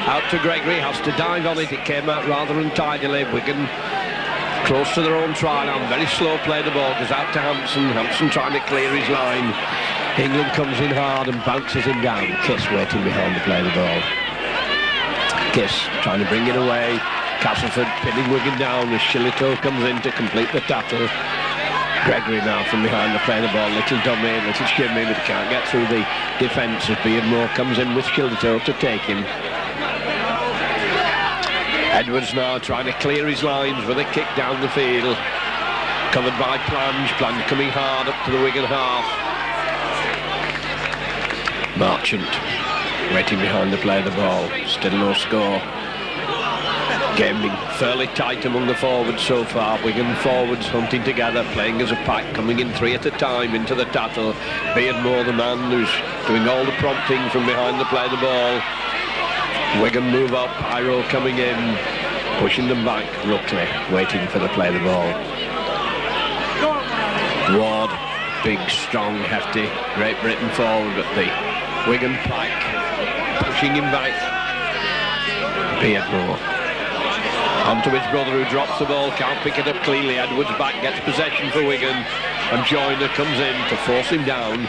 Out to Gregory, has to dive on it. It came out rather untidily. Wigan close to their own try now. Very slow play the ball. Goes out to Hampson. Hampson trying to clear his line. England comes in hard and bounces him down. Kiss waiting behind to play the ball. Kiss trying to bring it away. Castleford pinning Wigan down as Shillito comes in to complete the tackle. Gregory now from behind to play the ball. Little dummy, little shimmy, but he can't get through the defence as Beardmore comes in with Shillito to take him. Edwards now trying to clear his lines with a kick down the field. Covered by Plange. Plange coming hard up to the Wigan half. Marchant waiting behind to play the ball. Still no score. Game being fairly tight among the forwards so far. Wigan forwards hunting together, playing as a pack, coming in three at a time into the tattle. Beardmore, the man who's doing all the prompting from behind to play the ball. Wigan move up, Pyro coming in, pushing them back. Ruckley waiting for the play the ball. Ward, big, strong, hefty, Great Britain forward at the Wigan pack, pushing him back. Beardmore onto his brother who drops the ball, can't pick it up cleanly. Edwards back, gets possession for Wigan, and Joyner comes in to force him down.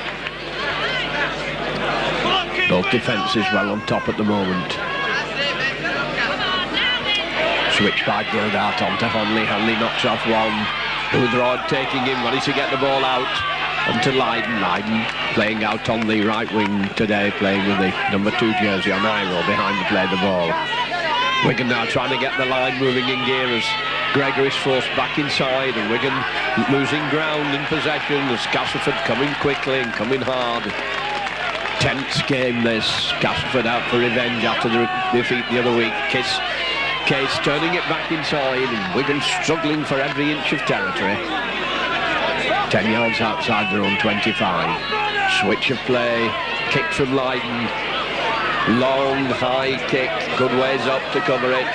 Both defences well on top at the moment. Switch by Gildart onto Hanley. Hanley knocks off one. Boothroyd taking him, ready to get the ball out. Onto Lydon. Lydon playing out on the right wing today, playing with the number 2 jersey on Iro behind to play the ball. Wigan now trying to get the line moving in gear as Gregory's forced back inside, and Wigan losing ground in possession as Castleford coming quickly and coming hard. Tense game this. Castleford out for revenge after the defeat the other week. Case turning it back inside, and Wigan struggling for every inch of territory. 10 yards outside their own 25. Switch of play, kick from Lydon. Long, high kick, good ways up to cover it.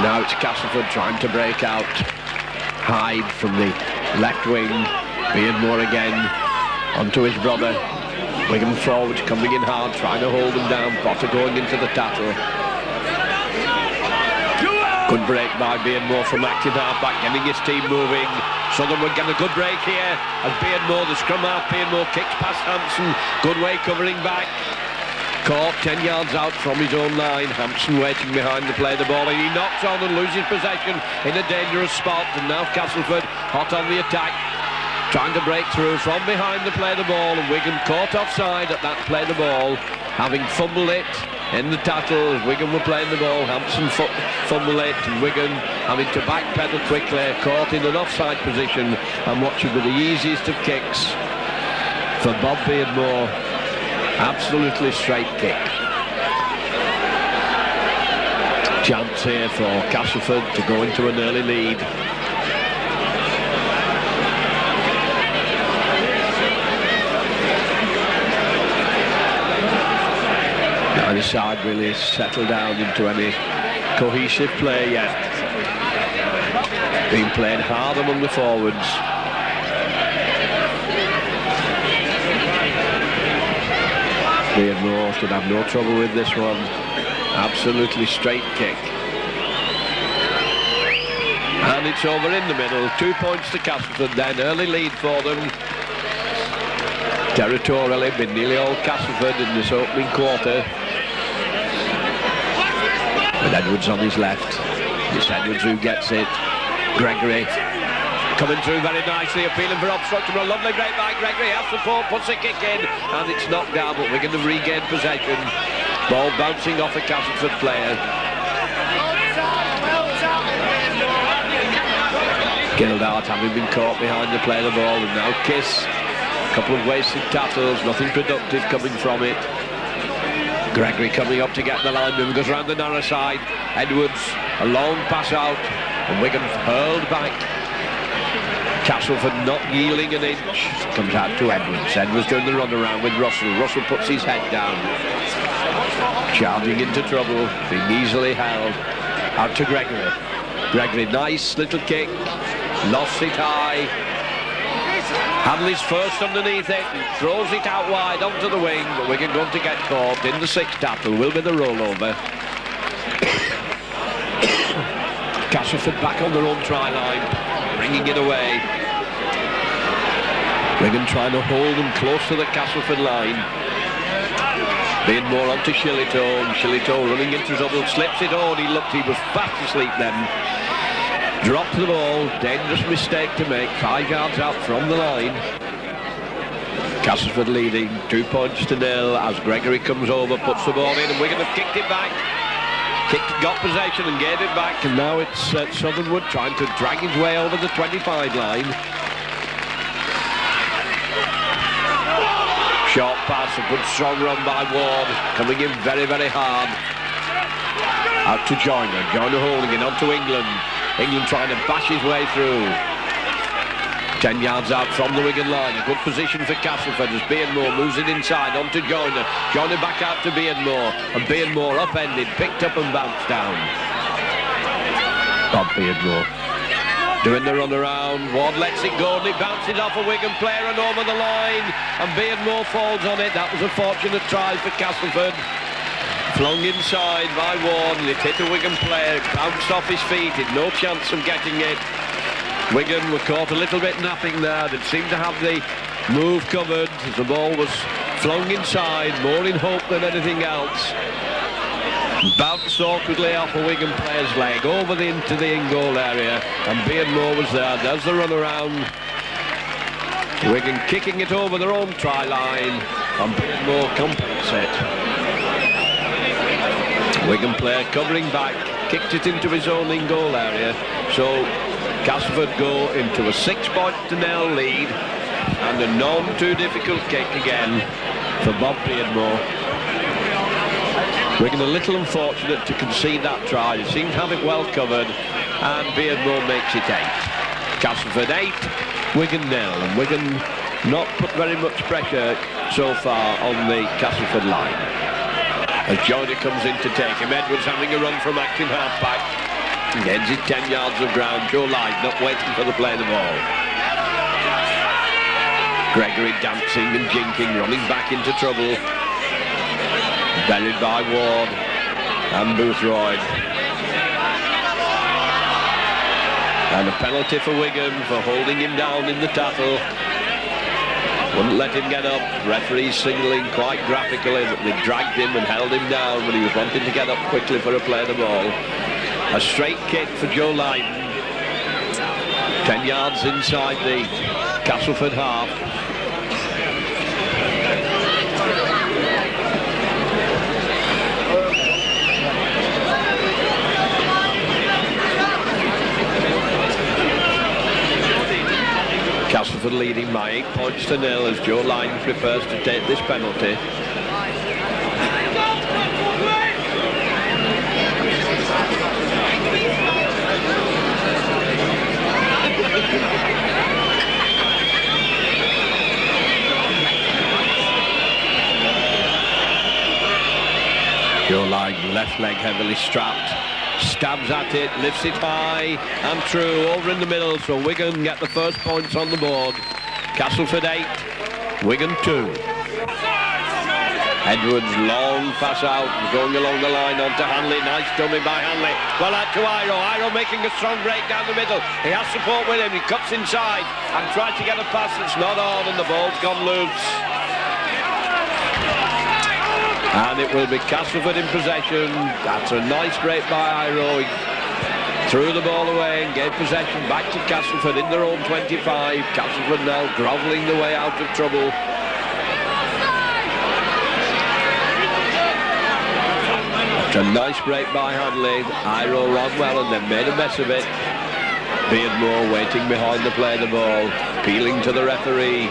Now it's Castleford trying to break out. Hyde from the left wing. Beardmore again, onto his brother. Wigan forwards coming in hard, trying to hold them down. Potter going into the tattle. Good break by Beardmore from active half-back, getting his team moving. Sutherland getting a good break here as Beardmore, the scrum half, Beardmore kicks past Hampson. Good way covering back. Caught 10 yards out from his own line. Hampson waiting behind to play the ball, and he knocks on and loses possession in a dangerous spot. And now Castleford hot on the attack, trying to break through from behind to play the ball, and Wigan caught offside at that play the ball, having fumbled it in the tattle as Wigan were playing the ball. Hampson fumbled it, and Wigan having to backpedal quickly, caught in an offside position, and what should be the easiest of kicks for Bob Beardmore. Absolutely straight kick. Chance here for Castleford to go into an early lead. Neither side really settled down into any cohesive play yet. Being played hard among the forwards. Beardmore should have no trouble with this one. Absolutely straight kick. And it's over in the middle. 2 points to Castleford then. Early lead for them. Territorially been nearly all Castleford in this opening quarter. With Edwards on his left. It's Edwards who gets it. Gregory coming through very nicely, appealing for obstruction. A lovely break by Gregory, has support, puts a kick in, and it's knocked down, but we're going to regain possession. Ball bouncing off a Castleford player. Gildart having been caught behind to play the ball, and now Kiss. A couple of wasted tackles, nothing productive coming from it. Gregory coming up to get the line move, goes round the narrow side. Edwards, a long pass out, and Wigan hurled back. Castleford not yielding an inch. Comes out to Edwards. Edwards doing the run around with Russell. Russell puts his head down. Charging into trouble, being easily held. Out to Gregory. Gregory, nice little kick. Lost it high. Hanley's first underneath it, throws it out wide onto the wing, but Wigan going to get caught in the sixth tackle. Will be the rollover. Castleford back on their own try line, bringing it away. Wigan trying to hold them close to the Castleford line. Being more onto Shillito, and Shillito running into trouble, slips it on. He was fast asleep then. Dropped the ball, dangerous mistake to make, 5 yards out from the line. Castleford leading 2-0 as Gregory comes over, puts the ball in, and Wigan have kicked it back. Got possession and gave it back, and now it's Southernwood trying to drag his way over the 25 line. Short pass, a good strong run by Ward, coming in very, very hard. Out to Joyner, Joyner holding it onto England. England trying to bash his way through. 10 yards out from the Wigan line. A good position for Castleford as Beardmore moves it inside onto Joyner. Joyner back out to Beardmore. And Beardmore upended, picked up and bounced down. Bob Beardmore doing the run around. Ward lets it go and it bounces off a Wigan player and over the line. And Beardmore falls on it. That was a fortunate try for Castleford. Flung inside by Ward and it hit a Wigan player. Bounced off his feet. Had no chance of getting it. Wigan were caught a little bit napping there. They seemed to have the move covered as the ball was flung inside, more in hope than anything else. Bounced awkwardly off a Wigan player's leg over into the in-goal area, and Beardmore was there. There's the run around. Wigan kicking it over their own try line, and Beardmore compensate. Wigan player covering back, kicked it into his own in-goal area. So Castleford go into a 6-0 lead and a none too difficult kick again for Bob Beardmore. Wigan a little unfortunate to concede that try. They seem to have it well covered and Beardmore makes it 8. Castleford 8, Wigan 0, and Wigan not put very much pressure so far on the Castleford line. As Joyner comes in to take him, Edwards having a run from acting half-back. Heads it 10 yards of ground. Joe Lyde not waiting for the play of the ball. Gregory dancing and jinking, running back into trouble. Buried by Ward and Boothroyd. And a penalty for Wigan for holding him down in the tackle. Wouldn't let him get up. Referees signalling quite graphically that they dragged him and held him down when he was wanting to get up quickly for a play of the ball. A straight kick for Joe Lyden. 10 yards inside the Castleford half. Castleford leading by 8-0 as Joe Lyden prepares to take this penalty. Joe Lyden, left leg heavily strapped, stabs at it, lifts it high and true over in the middle, so Wigan get the first points on the board. Castleford 8, Wigan 2. Edwards long pass out, going along the line onto Hanley. Nice dummy by Hanley. Well out to Iro. Iro making a strong break down the middle. He has support with him. He cuts inside and tries to get a pass that's not on, and the ball's gone loose. And it will be Castleford in possession. That's a nice break by Iro. He threw the ball away and gave possession back to Castleford in their own 25. Castleford now grovelling the way out of trouble. It's a nice break by Hanley. Iro ran well and then made a mess of it. Beardmore waiting behind the play of the ball, appealing to the referee.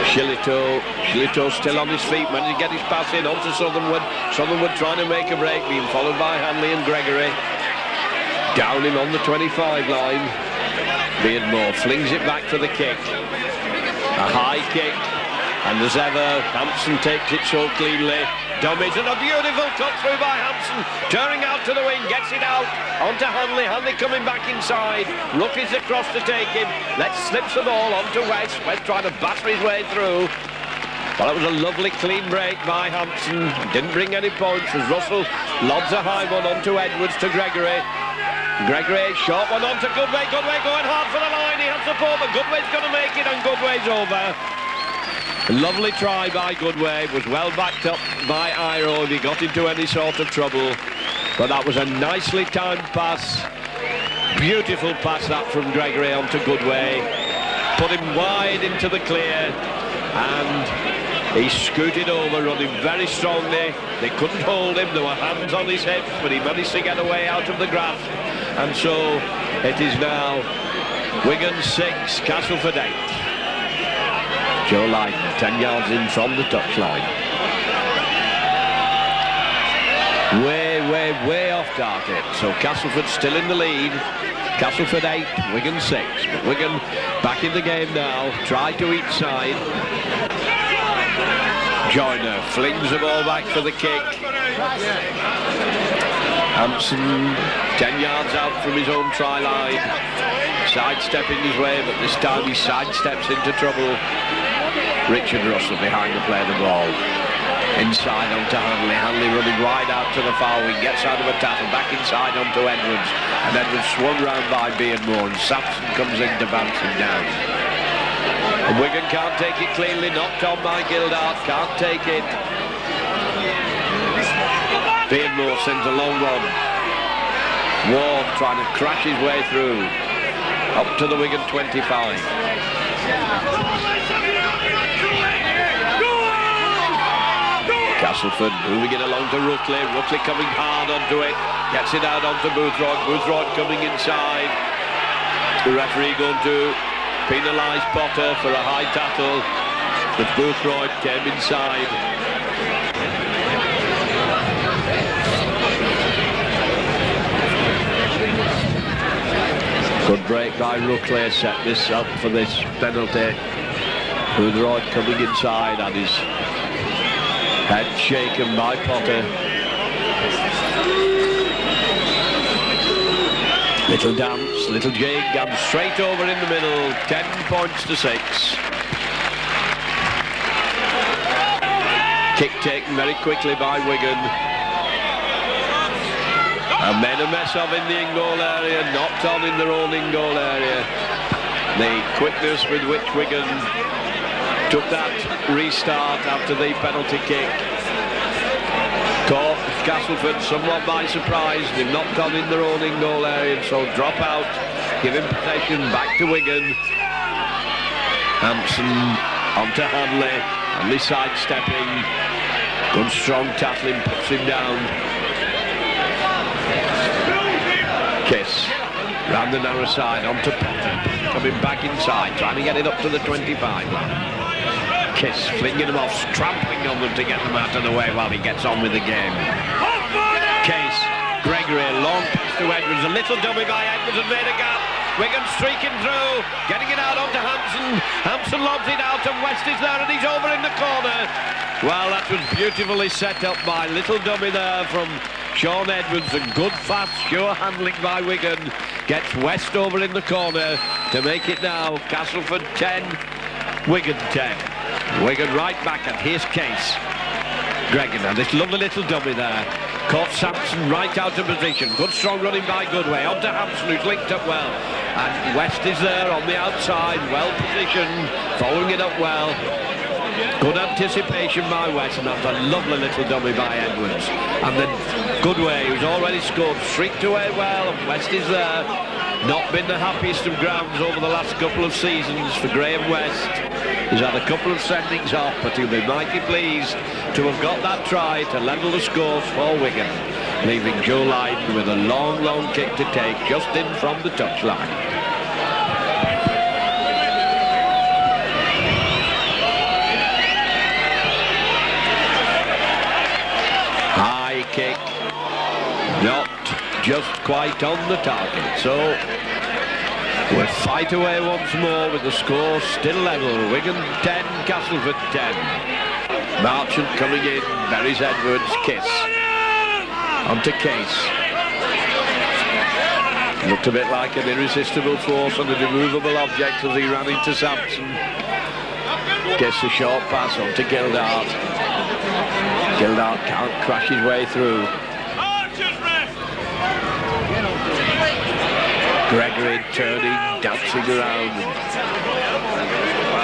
Shillito still on his feet, managed to get his pass in onto Southernwood. Southernwood trying to make a break, being followed by Hanley and Gregory. Down him on the 25 line. Beardmore flings it back for the kick. A high kick And as ever, Hampson takes it so cleanly. Dummies, and a beautiful cut through by Hampson. Turning out to the wing, gets it out onto Hanley. Hanley coming back inside. Rook is across to take him. Slips the ball onto West. West trying to batter his way through. Well, it was a lovely clean break by Hampson. Didn't bring any points as Russell lobs a high one onto Edwards to Gregory. Gregory, short one onto Goodway. Goodway going hard for the line. He has support, but Goodway's going to make it, and Goodway's over. A lovely try by Goodway. Was well backed up by Iro if he got into any sort of trouble. But that was a nicely timed pass. Beautiful pass that from Gregory onto Goodway. Put him wide into the clear. And he scooted over, running very strongly. They couldn't hold him. There were hands on his hips, but he managed to get away out of the grasp. And so it is now Wigan 6, Castleford 8. Joe Lydon, 10 yards in from the touchline. Way off target. So Castleford still in the lead. Castleford 8, Wigan 6. But Wigan back in the game now. Try to each side. Joyner flings the ball back for the kick. Hampson 10 yards out from his own try line. Sidestepping his way, but this time he sidesteps into trouble. Richard Russell behind the play of the ball. Inside onto Hanley. Hanley running wide out to the foul wing. Gets out of a tackle. Back inside onto Edwards. And Edwards swung round by Beardmore. And Sampson comes in to bounce him down. And Wigan can't take it cleanly. Knocked on by Gildart. Can't take it. Beardmore sends a long one. Ward trying to crash his way through. Up to the Wigan 25. Castleford moving it along to Ruckley. Ruckley coming hard onto it. Gets it out onto Boothroyd. Boothroyd coming inside. The referee going to penalise Potter for a high tackle. But Boothroyd came inside. Good break by Ruckley. Set this up for this penalty. Boothroyd coming inside and his head shaken by Potter. Little dance, little jig, and straight over in the middle. 10 points to 6. Kick taken very quickly by Wigan. And made a mess of in the in-goal area, knocked on in their own in-goal area. The quickness with which Wigan took that restart after the penalty kick caught Castleford somewhat by surprise. They've knocked on in their own in-goal area, and so drop out, giving possession back to Wigan. Hampson onto Hanley, Hanley sidestepping. Good strong tackling, puts him down. Kiss round the narrow side onto Potter, coming back inside, trying to get it up to the 25 line. Kiss flinging them off, trampling on them to get them out of the way while he gets on with the game. Case, Gregory, long pass to Edwards, a little dummy by Edwards and made a gap. Wigan streaking through, getting it out onto Hampson. Hampson lobs it out and West is there and he's over in the corner. Well, that was beautifully set up by little dummy there from Sean Edwards, and good fast sure handling by Wigan. Gets West over in the corner to make it now Castleford 10, Wigan 10. Wigan right back, and here's Case. Gregan, and this lovely little dummy there. Caught Sampson right out of position. Good strong running by Goodway. Onto Hampson, who's linked up well. And West is there on the outside, well positioned, following it up well. Good anticipation by West, and that's a lovely little dummy by Edwards. And then Goodway, who's already scored, streaked away well, and West is there. Not been the happiest of grounds over the last couple of seasons for Graham West. He's had a couple of sendings off, but he'll be mighty pleased to have got that try to level the scores for Wigan, leaving Joe Lydon with a long, long kick to take just in from the touchline. High kick, not just quite on the target. So We'll fight away once more with the score still level. Wigan 10, Castleford 10. Marchant coming in, buries Edwards, Kiss. Onto Case. Looked a bit like an irresistible force on an immovable object as he ran into Sampson. Gets a short pass onto Gildart. Gildart can't crash his way through. Gregory turning, dancing around.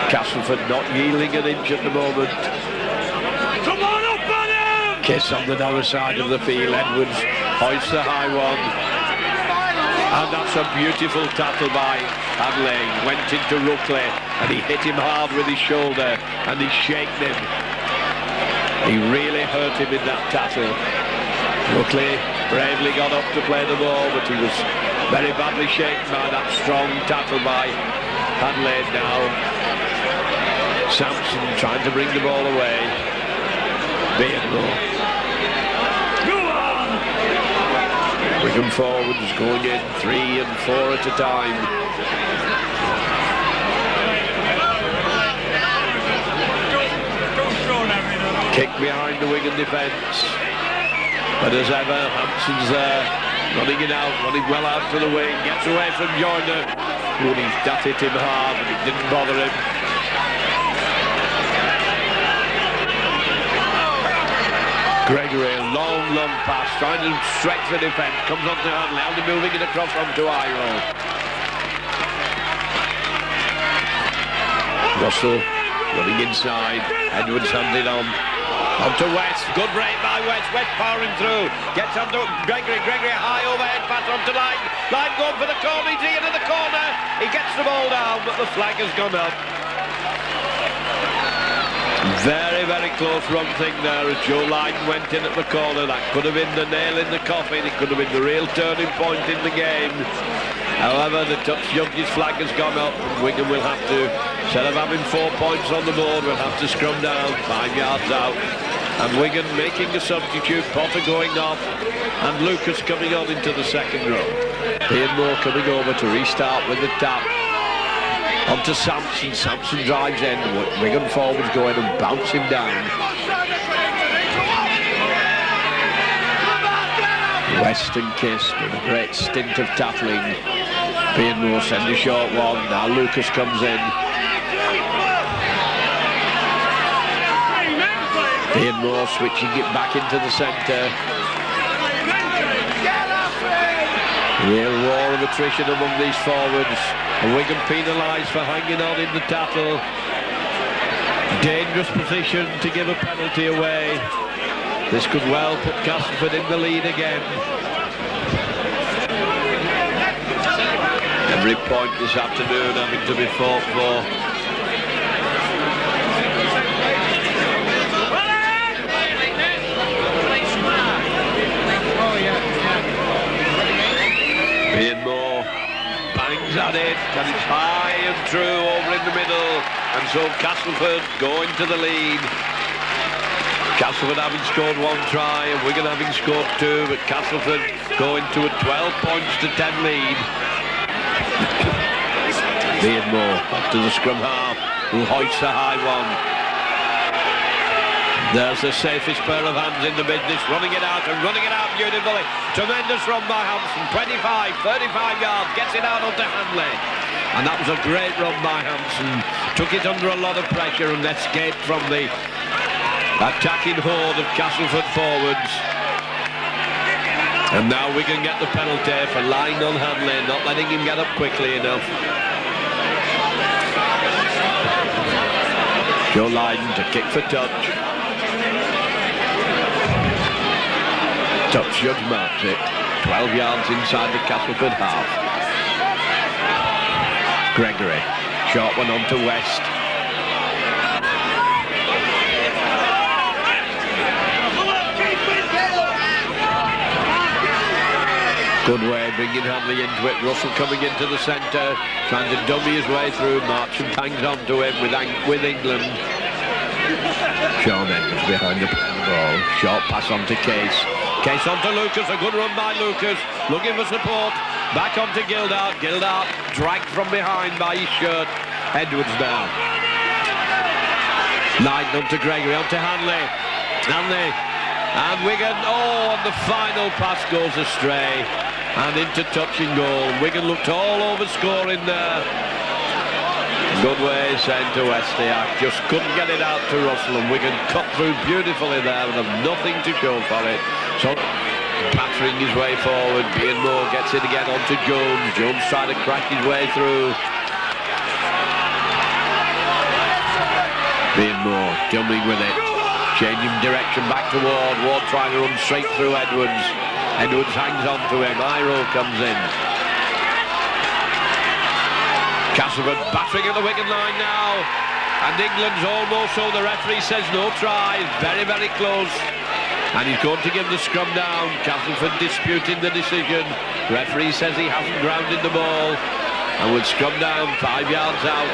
Castleford not yielding an inch at the moment. Kiss on the narrow side of the field. Edwards hoists the high one. And that's a beautiful tackle by Hanley. Went into Ruckley and he hit him hard with his shoulder and he shaken him. He really hurt him in that tackle. Ruckley bravely got up to play the ball, but he was very badly shaken by that strong tackle by Hanley now. Sampson trying to bring the ball away. Beardmore. Wigan forwards going in 3 and 4 at a time. Kick behind the Wigan defence. But as ever, Hampson's there, running it out, running well out to the wing, gets away from Joyner. That hit him hard, but it didn't bother him. Gregory, a long pass, trying to stretch the defence, comes on to Hanley, Hanley moving it across onto Iro. Russell running inside, Edwards hands it on. Onto West, good break by West, West powering through, gets onto Gregory, Gregory high overhead pass onto Line, Line going for the corner, he's into the corner, he gets the ball down, but the flag has gone up. Very close run thing there as Joe Line went in at the corner. That could have been the nail in the coffin, it could have been the real turning point in the game. However, the touch judge's flag has gone up and Wigan will have to, instead of having 4 points on the board, will have to scrum down 5 yards out. And Wigan making a substitute, Potter going off and Lucas coming on into the second row. Beardmore coming over to restart with the tap. Onto Sampson, Sampson drives in, Wigan forwards go in and bounce him down. West and Kiss with a great stint of tackling. Beardmore sends a short one, now Lucas comes in. Beardmore switching it back into the centre. Real war of attrition among these forwards. And Wigan penalised for hanging on in the tackle. Dangerous position to give a penalty away. This could well put Castleford in the lead again. Every point this afternoon having to be fought for. Beardmore bangs at it and it's high and true over in the middle, and so Castleford going to the lead. Castleford having scored 1 try and Wigan having scored 2, but Castleford going to a 12 points to 10 lead. Beardmore up to the scrum half, who hoists a high one. There's the safest pair of hands in the business, running it out beautifully. Tremendous run by Hampson, 35 yards, gets it out onto Hanley. And that was a great run by Hampson. Took it under a lot of pressure and escaped from the attacking horde of Castleford forwards. And now we can get the penalty for lying on Hanley, not letting him get up quickly enough. Joe Lydon to kick for touch. Touch judge marks it. 12 yards inside the Castleford half. Gregory, short one onto West. Good way, bringing Hanley into it. Russell coming into the centre, trying to dummy his way through. Marchant hangs on to him with England. Sean Edwards behind the ball. Short pass on to Case. Case on to Lucas, a good run by Lucas. Looking for support. Back onto Gildart. Gildart dragged from behind by his shirt. Edwards now. Knight onto Gregory, onto Hanley. Hanley. And Wigan, and the final pass goes astray. And into touching goal. Wigan looked all over scoring there. Good way sent to Westiak. Just couldn't get it out to Russell, and Wigan cut through beautifully there and have nothing to show for it. So battering his way forward. Beardmore gets it again onto Jones. Jones trying to crack his way through. Beardmore jumping with it. Changing direction back to Ward. Ward trying to run straight through Edwards. Edwards hangs on to him. Iro comes in. Castleford battering at the Wigan line now. And England's almost, so the referee says no try. Very, very close. And he's going to give the scrum down. Castleford disputing the decision. Referee says he hasn't grounded the ball. And with scrum down, 5 yards out.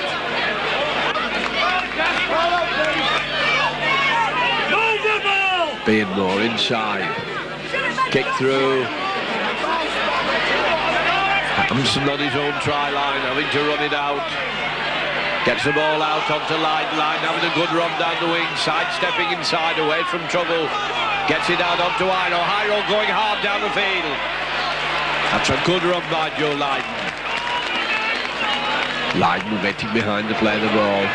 Beardmore inside. Kick through. Hampson on his own try line, having to run it out. Gets the ball out onto Line, having a good run down the wing, sidestepping inside, away from trouble. Gets it out onto Iro. Iro going hard down the field. That's a good run by Joe Lydon. Lydon waiting behind to play the ball.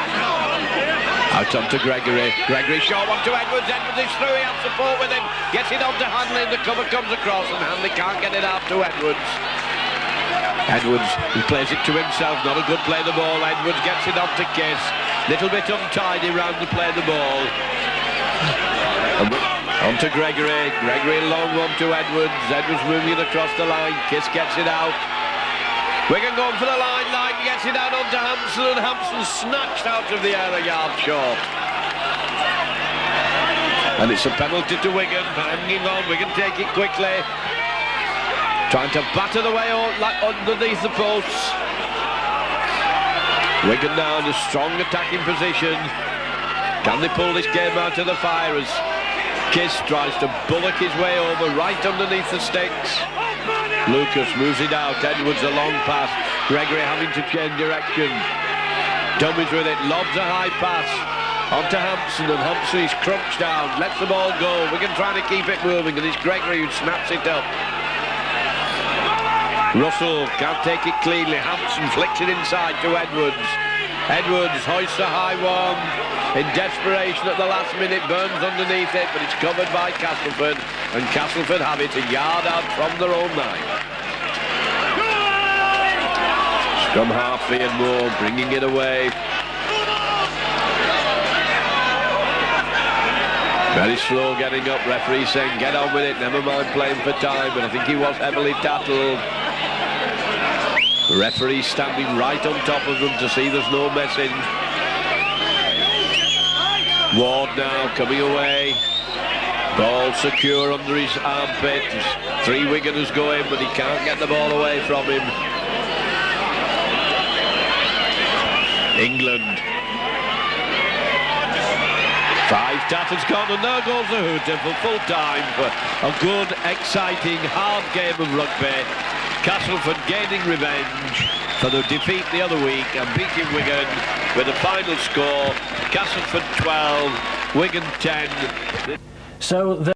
Out onto Gregory. Gregory short one to Edwards. Edwards is through. He has support with him. Gets it onto Hanley. The cover comes across and Hanley can't get it out to Edwards. Edwards, he plays it to himself. Not a good play the ball. Edwards gets it onto Kiss. Little bit untidy round to play the ball. Onto Gregory. Gregory long one to Edwards. Edwards moving it across the line. Kiss gets it out. Wigan going for the line. Line gets it out onto Hampson, and Hampson snatched out of the air a yard short. And it's a penalty to Wigan. Hanging on. Wigan take it quickly. Trying to batter the way underneath the posts. Wigan now in a strong attacking position. Can they pull this game out of the fire as Kiss tries to bullock his way over right underneath the sticks. Lucas moves it out. Edwards a long pass. Gregory having to change direction. Dummies with it. Lobs a high pass onto Hampson, and Hampson is crunched down. Lets the ball go. Wigan trying to keep it moving, and it's Gregory who snaps it up. Russell can't take it cleanly. Hampson flicks it inside to Edwards. Edwards hoists a high one. In desperation at the last minute, Burns underneath it, but it's covered by Castleford, and Castleford have it a yard out from their own line. Scrum half, Beardmore bringing it away. Very slow getting up. Referee saying get on with it, never mind playing for time, but I think he was heavily tattled. The referee standing right on top of them to see there's no messing. Ward now coming away. Ball secure under his armpit. 3 Wiganers going, but he can't get the ball away from him. England. 5 tatters gone, and there goes the hooter for full time for a good, exciting, hard game of rugby. Castleford gaining revenge for the defeat the other week and beating Wigan with a final score. Castleford 12, Wigan 10. So